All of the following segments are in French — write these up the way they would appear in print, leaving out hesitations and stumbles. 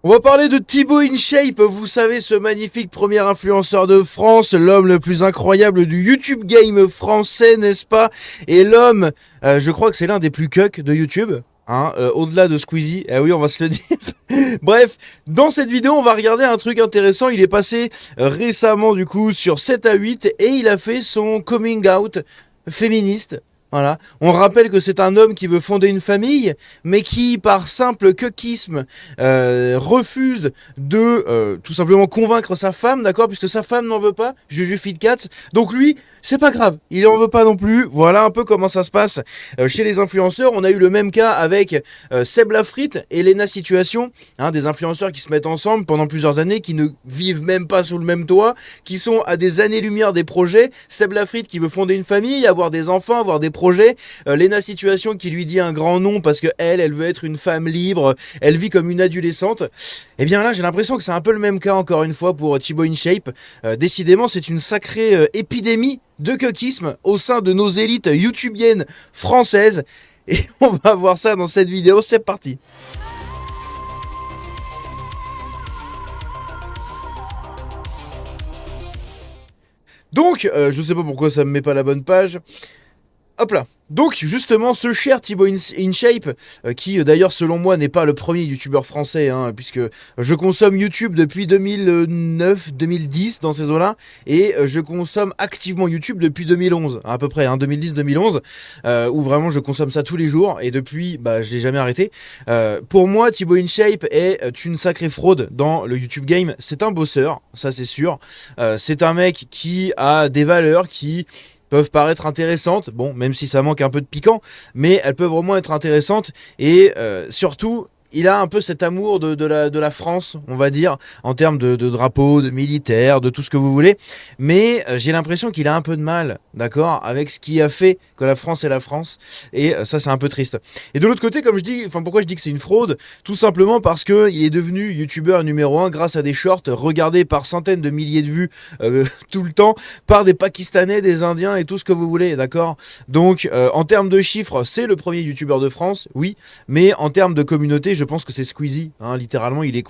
On va parler de Thibaut InShape, vous savez, ce magnifique premier influenceur de France, l'homme le plus incroyable du YouTube game français, n'est-ce pas? Et l'homme, je crois que c'est l'un des plus cucks de YouTube. Hein, au-delà de Squeezie, eh oui, on va se le dire. Bref, dans cette vidéo, on va regarder un truc intéressant. Il est passé récemment, du coup, sur 7 à 8 et il a fait son coming out féministe. Voilà. On rappelle que c'est un homme qui veut fonder une famille, mais qui, par simple cuckisme, refuse de tout simplement convaincre sa femme, d'accord, puisque sa femme n'en veut pas, Juju Fitcats. Donc lui, c'est pas grave, il en veut pas non plus. Voilà un peu comment ça se passe chez les influenceurs. On a eu le même cas avec Seb Lafrite et Lena Situation, hein, des influenceurs qui se mettent ensemble pendant plusieurs années, qui ne vivent même pas sous le même toit, qui sont à des années-lumière des projets. Seb Lafrite qui veut fonder une famille, avoir des enfants, avoir des projets. Lena Situation qui lui dit un grand nom parce que elle veut être une femme libre, elle vit comme une adolescente. Et bien là, j'ai l'impression que c'est un peu le même cas encore une fois pour Thibaut InShape. Décidément, c'est une sacrée épidémie de cuckisme au sein de nos élites youtubiennes françaises. Et on va voir ça dans cette vidéo, c'est parti. Donc, je sais pas pourquoi ça me met pas la bonne page. Hop là. Donc justement ce cher Thibaut InShape, qui d'ailleurs selon moi n'est pas le premier youtubeur français, hein, puisque je consomme YouTube depuis 2009-2010 dans ces eaux-là, et je consomme activement YouTube depuis 2011, à peu près, hein, 2010-2011, où vraiment je consomme ça tous les jours, et depuis, bah, je l'ai jamais arrêté. Pour moi, Thibaut InShape est une sacrée fraude dans le YouTube game. C'est un bosseur, ça c'est sûr. C'est un mec qui a des valeurs qui peuvent paraître intéressantes, bon, même si ça manque un peu de piquant, mais elles peuvent vraiment être intéressantes, et surtout, il a un peu cet amour de la France, on va dire, en termes de drapeau, de militaire, de tout ce que vous voulez, mais j'ai l'impression qu'il a un peu de mal, d'accord, avec ce qui a fait que la France est la France, et ça c'est un peu triste. Et de l'autre côté, comme je dis, enfin pourquoi je dis que c'est une fraude, tout simplement parce que il est devenu youtubeur numéro 1 grâce à des shorts regardés par centaines de milliers de vues tout le temps, par des Pakistanais, des Indiens et tout ce que vous voulez, d'accord. Donc en termes de chiffres, c'est le premier youtubeur de France, oui, mais en termes de communauté, je pense que c'est Squeezie, hein, littéralement, il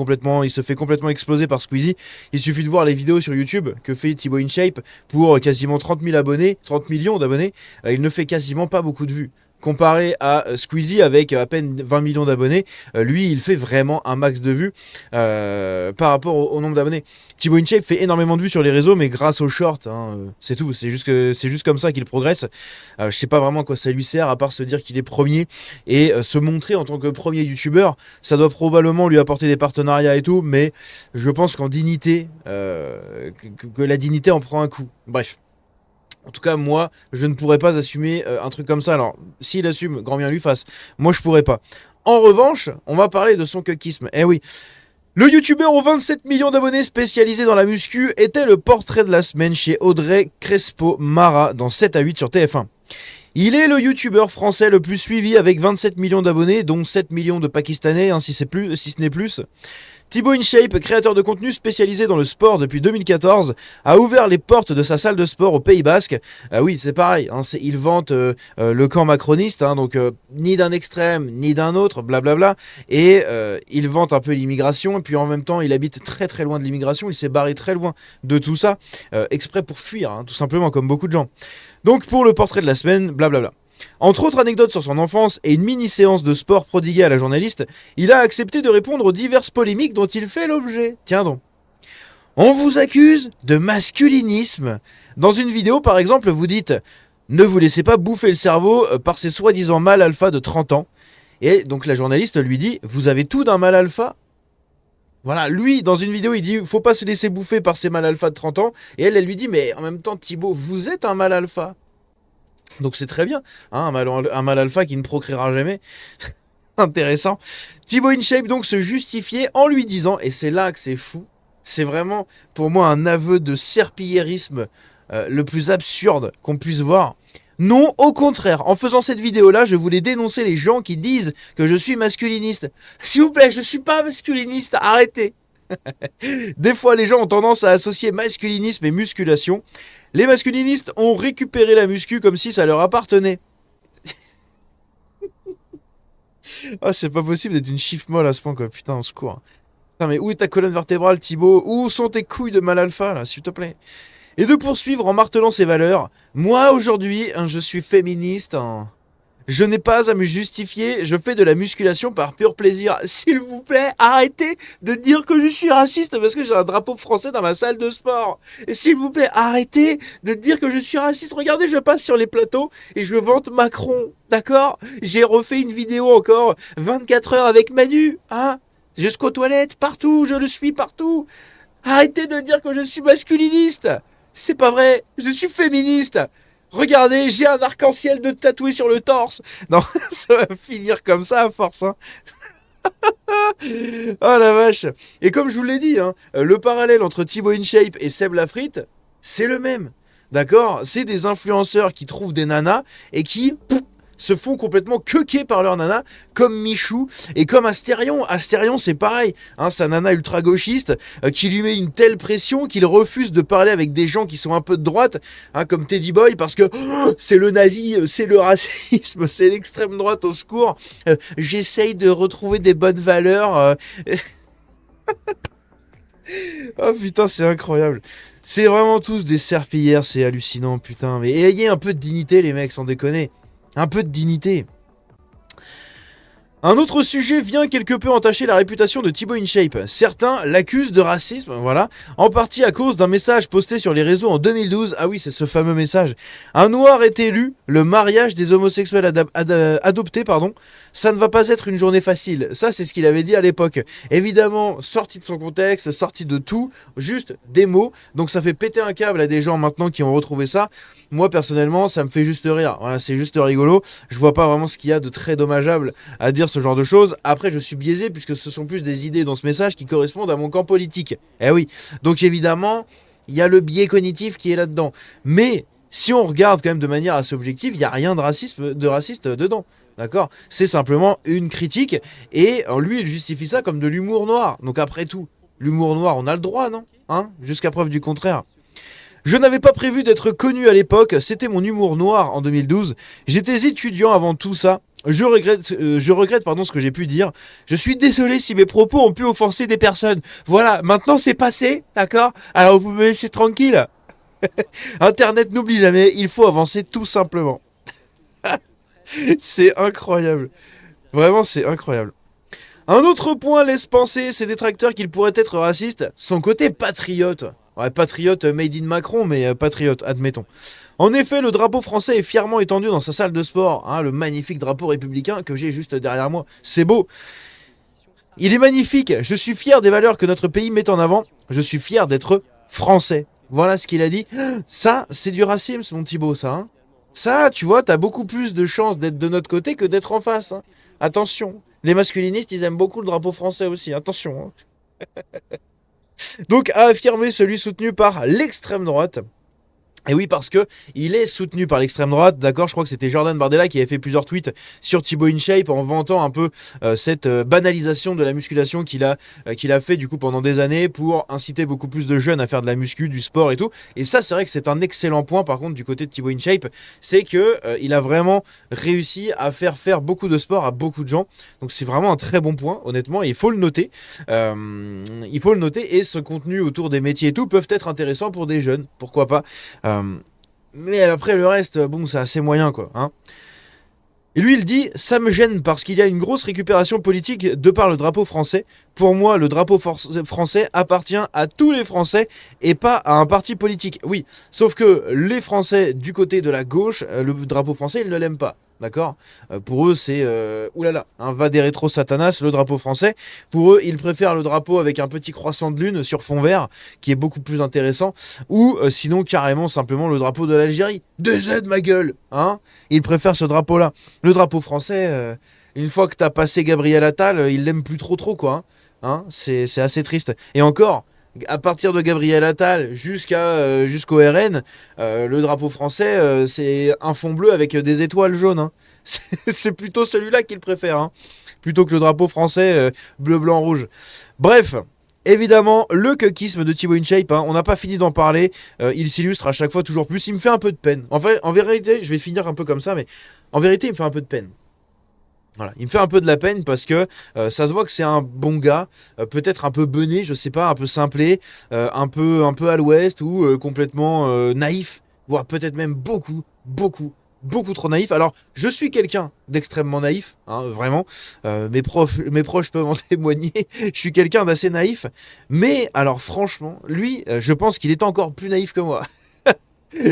se fait complètement exploser par Squeezie. Il suffit de voir les vidéos sur YouTube que fait Thibaut InShape pour quasiment 30 000 abonnés, 30 millions d'abonnés, il ne fait quasiment pas beaucoup de vues. Comparé à Squeezie avec à peine 20 millions d'abonnés, lui il fait vraiment un max de vues par rapport au nombre d'abonnés. Thibaut InShape fait énormément de vues sur les réseaux, mais grâce aux shorts, hein, c'est tout. C'est juste comme ça qu'il progresse. Je sais pas vraiment à quoi ça lui sert, à part se dire qu'il est premier et se montrer en tant que premier youtubeur. Ça doit probablement lui apporter des partenariats et tout, mais je pense qu'en dignité, que la dignité en prend un coup. Bref. En tout cas, moi, je ne pourrais pas assumer un truc comme ça. Alors, s'il assume, grand bien lui fasse. Moi, je pourrais pas. En revanche, on va parler de son cuckisme. Eh oui. Le youtubeur aux 27 millions d'abonnés spécialisé dans la muscu était le portrait de la semaine chez Audrey Crespo-Mara dans 7 à 8 sur TF1. Il est le youtubeur français le plus suivi avec 27 millions d'abonnés, dont 7 millions de Pakistanais, hein, si ce n'est plus. Thibaut InShape, créateur de contenu spécialisé dans le sport depuis 2014, a ouvert les portes de sa salle de sport au Pays Basque. Oui, c'est pareil, hein, il vante le camp macroniste, hein, donc ni d'un extrême ni d'un autre, blablabla, et il vante un peu l'immigration, et puis en même temps il habite très très loin de l'immigration, il s'est barré très loin de tout ça, exprès pour fuir, hein, tout simplement, comme beaucoup de gens. Donc pour le portrait de la semaine, blablabla. Entre autres anecdotes sur son enfance et une mini-séance de sport prodiguée à la journaliste, il a accepté de répondre aux diverses polémiques dont il fait l'objet. Tiens donc. On vous accuse de masculinisme. Dans une vidéo, par exemple, vous dites « Ne vous laissez pas bouffer le cerveau par ces soi-disant mâles alpha de 30 ans ». Et donc la journaliste lui dit « Vous avez tout d'un mâle alpha ?» Voilà, lui, dans une vidéo, il dit « Faut pas se laisser bouffer par ces mâles alpha de 30 ans ». Et elle lui dit « Mais en même temps, Thibaut, vous êtes un mâle alpha ». Donc c'est très bien, hein, un mâle alpha qui ne procréera jamais. Intéressant. Thibaut InShape donc se justifiait en lui disant, et c'est là que c'est fou, c'est vraiment pour moi un aveu de serpillérisme le plus absurde qu'on puisse voir. Non, au contraire, en faisant cette vidéo-là, je voulais dénoncer les gens qui disent que je suis masculiniste. S'il vous plaît, je suis pas masculiniste, arrêtez. Des fois, les gens ont tendance à associer masculinisme et musculation. Les masculinistes ont récupéré la muscu comme si ça leur appartenait. Ah, c'est pas possible d'être une chiffre molle à ce point, quoi. Putain, au secours. Putain, mais où est ta colonne vertébrale, Thibaut? Où sont tes couilles de mal alpha, là, s'il te plaît? Et de poursuivre en martelant ses valeurs. Moi, aujourd'hui, je suis féministe. Je n'ai pas à me justifier, je fais de la musculation par pur plaisir. S'il vous plaît, arrêtez de dire que je suis raciste parce que j'ai un drapeau français dans ma salle de sport. Et s'il vous plaît, arrêtez de dire que je suis raciste. Regardez, je passe sur les plateaux et je vante Macron, d'accord? J'ai refait une vidéo encore 24 heures avec Manu, hein? Jusqu'aux toilettes, partout, je le suis partout. Arrêtez de dire que je suis masculiniste. C'est pas vrai, je suis féministe. Regardez, j'ai un arc-en-ciel de tatoué sur le torse. Non, ça va finir comme ça à force. Hein. Oh la vache. Et comme je vous l'ai dit, hein, le parallèle entre Thibaut InShape et Seb Lafrite, c'est le même. D'accord? C'est des influenceurs qui trouvent des nanas et qui se font complètement queuquer par leur nana, comme Michou et comme Astérion. Astérion, c'est pareil, hein, sa nana ultra-gauchiste qui lui met une telle pression qu'il refuse de parler avec des gens qui sont un peu de droite, hein, comme Teddy Boy, parce que c'est le nazi, c'est le racisme, c'est l'extrême droite, au secours. J'essaye de retrouver des bonnes valeurs. Oh putain, c'est incroyable. C'est vraiment tous des serpillères, c'est hallucinant, putain. Mais ayez un peu de dignité, les mecs, sans déconner. Un peu de dignité. Un autre sujet vient quelque peu entacher la réputation de Thibaut InShape. Certains l'accusent de racisme, voilà, en partie à cause d'un message posté sur les réseaux en 2012. Ah oui, c'est ce fameux message. Un noir est élu, le mariage des homosexuels adoptés, pardon. Ça ne va pas être une journée facile. Ça, c'est ce qu'il avait dit à l'époque. Évidemment, sorti de son contexte, sorti de tout, juste des mots. Donc ça fait péter un câble à des gens maintenant qui ont retrouvé ça. Moi, personnellement, ça me fait juste rire. Voilà, c'est juste rigolo. Je vois pas vraiment ce qu'il y a de très dommageable à dire ce genre de choses. Après, je suis biaisé puisque ce sont plus des idées dans ce message qui correspondent à mon camp politique. Eh oui. Donc évidemment, il y a le biais cognitif qui est là-dedans. Mais si on regarde quand même de manière assez objective, il n'y a rien de raciste dedans. D'accord? C'est simplement une critique. Et lui, il justifie ça comme de l'humour noir. Donc après tout, l'humour noir, on a le droit, non? Hein? Jusqu'à preuve du contraire. Je n'avais pas prévu d'être connu à l'époque, c'était mon humour noir en 2012. J'étais étudiant avant tout ça. Je regrette ce que j'ai pu dire. Je suis désolé si mes propos ont pu offenser des personnes. Voilà, maintenant c'est passé, d'accord? Alors vous me laissez tranquille. Internet n'oublie jamais, il faut avancer tout simplement. C'est incroyable. Vraiment, c'est incroyable. Un autre point laisse penser ses détracteurs qu'il pourrait être raciste, son côté patriote. Ouais, patriote made in Macron, mais patriote, admettons. En effet, le drapeau français est fièrement étendu dans sa salle de sport, hein, le magnifique drapeau républicain que j'ai juste derrière moi. C'est beau. Il est magnifique, je suis fier des valeurs que notre pays met en avant, je suis fier d'être français. Voilà ce qu'il a dit. Ça, c'est du racisme, mon Thibaut, ça. Hein. Ça, tu vois, t'as beaucoup plus de chances d'être de notre côté que d'être en face. Hein. Attention. Les masculinistes, ils aiment beaucoup le drapeau français aussi. Attention. Hein. Donc, a affirmé celui soutenu par l'extrême droite. Et oui, parce que il est soutenu par l'extrême droite, d'accord. Je crois que c'était Jordan Bardella qui avait fait plusieurs tweets sur Thibaut InShape en vantant un peu cette banalisation de la musculation qu'il a fait du coup pendant des années pour inciter beaucoup plus de jeunes à faire de la muscu, du sport et tout. Et ça, c'est vrai que c'est un excellent point par contre du côté de Thibaut InShape, c'est que il a vraiment réussi à faire beaucoup de sport à beaucoup de gens. Donc c'est vraiment un très bon point, honnêtement. Et il faut le noter. Il faut le noter. Et ce contenu autour des métiers et tout peuvent être intéressants pour des jeunes. Pourquoi pas. Mais après le reste, bon, c'est assez moyen quoi. Hein. Et lui, il dit, ça me gêne parce qu'il y a une grosse récupération politique de par le drapeau français. Pour moi, le drapeau français appartient à tous les Français et pas à un parti politique. Oui, sauf que les Français du côté de la gauche, le drapeau français, ils ne l'aiment pas. D'accord. Pour eux, c'est oulala, un va des rétro satanas, le drapeau français. Pour eux, ils préfèrent le drapeau avec un petit croissant de lune sur fond vert, qui est beaucoup plus intéressant. Ou sinon, carrément, simplement le drapeau de l'Algérie. DZ, ma gueule. Hein. Ils préfèrent ce drapeau-là. Le drapeau français, une fois que t'as passé Gabriel Attal, ils l'aiment plus trop, quoi. Hein. C'est assez triste. Et encore. À partir de Gabriel Attal jusqu'au RN, le drapeau français, c'est un fond bleu avec des étoiles jaunes. Hein. C'est plutôt celui-là qu'il préfère, hein, plutôt que le drapeau français bleu, blanc, rouge. Bref, évidemment, le cuckisme de Thibaut InShape, hein, on n'a pas fini d'en parler. Il s'illustre à chaque fois toujours plus. Il me fait un peu de peine. En fait, en vérité, je vais finir un peu comme ça, mais en vérité, il me fait un peu de peine. Voilà, il me fait un peu de la peine parce que ça se voit que c'est un bon gars, peut-être un peu bené, je sais pas, un peu simplé, un peu à l'ouest ou complètement naïf, voire peut-être même beaucoup trop naïf. Alors, je suis quelqu'un d'extrêmement naïf, hein, vraiment. Mes proches peuvent en témoigner. Je suis quelqu'un d'assez naïf, mais alors franchement, lui, je pense qu'il est encore plus naïf que moi.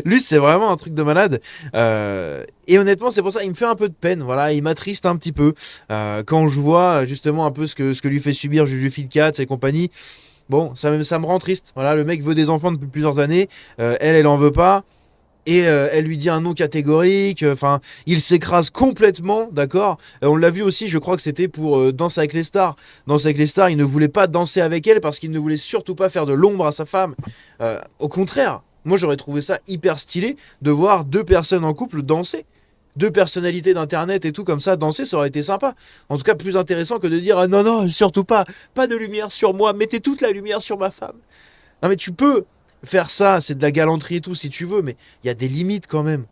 Lui, c'est vraiment un truc de malade. Et honnêtement, c'est pour ça, il me fait un peu de peine. Voilà, il m'attriste un petit peu quand je vois justement un peu ce que lui fait subir Juju Fitcat et compagnie. Bon, ça me rend triste. Voilà, le mec veut des enfants depuis plusieurs années. Elle en veut pas. Et elle lui dit un non catégorique. Enfin, il s'écrase complètement, d'accord. On l'a vu aussi, je crois que c'était pour Danse avec les stars. Danse avec les stars, il ne voulait pas danser avec elle parce qu'il ne voulait surtout pas faire de l'ombre à sa femme. Au contraire, moi j'aurais trouvé ça hyper stylé de voir deux personnes en couple danser. Deux personnalités d'internet et tout comme ça danser, ça aurait été sympa. En tout cas, plus intéressant que de dire ah non non, surtout pas, pas de lumière sur moi, mettez toute la lumière sur ma femme. Non mais tu peux faire ça, c'est de la galanterie et tout si tu veux, mais il y a des limites quand même.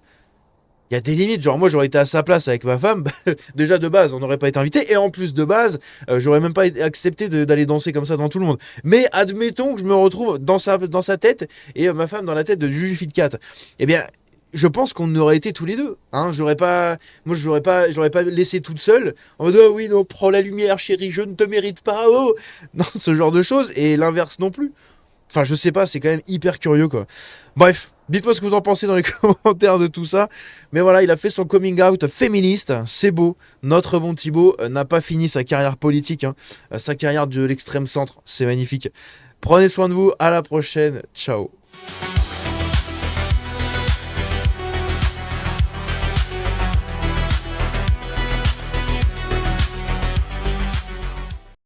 Il y a des limites, genre moi j'aurais été à sa place avec ma femme, déjà de base on n'aurait pas été invité, et en plus de base j'aurais même pas accepté d'aller danser comme ça devant tout le monde. Mais admettons que je me retrouve dans sa tête et ma femme dans la tête de Juju Fitcat. Eh bien je pense qu'on aurait été tous les deux. Hein. Moi je l'aurais pas laissé toute seule en mode oh oui non prends la lumière chérie je ne te mérite pas oh non ce genre de choses et l'inverse non plus. Enfin, je sais pas, c'est quand même hyper curieux, quoi. Bref, dites-moi ce que vous en pensez dans les commentaires de tout ça. Mais voilà, il a fait son coming out féministe, c'est beau. Notre bon Thibaut n'a pas fini sa carrière politique, hein. Sa carrière de l'extrême centre, c'est magnifique. Prenez soin de vous, à la prochaine, ciao.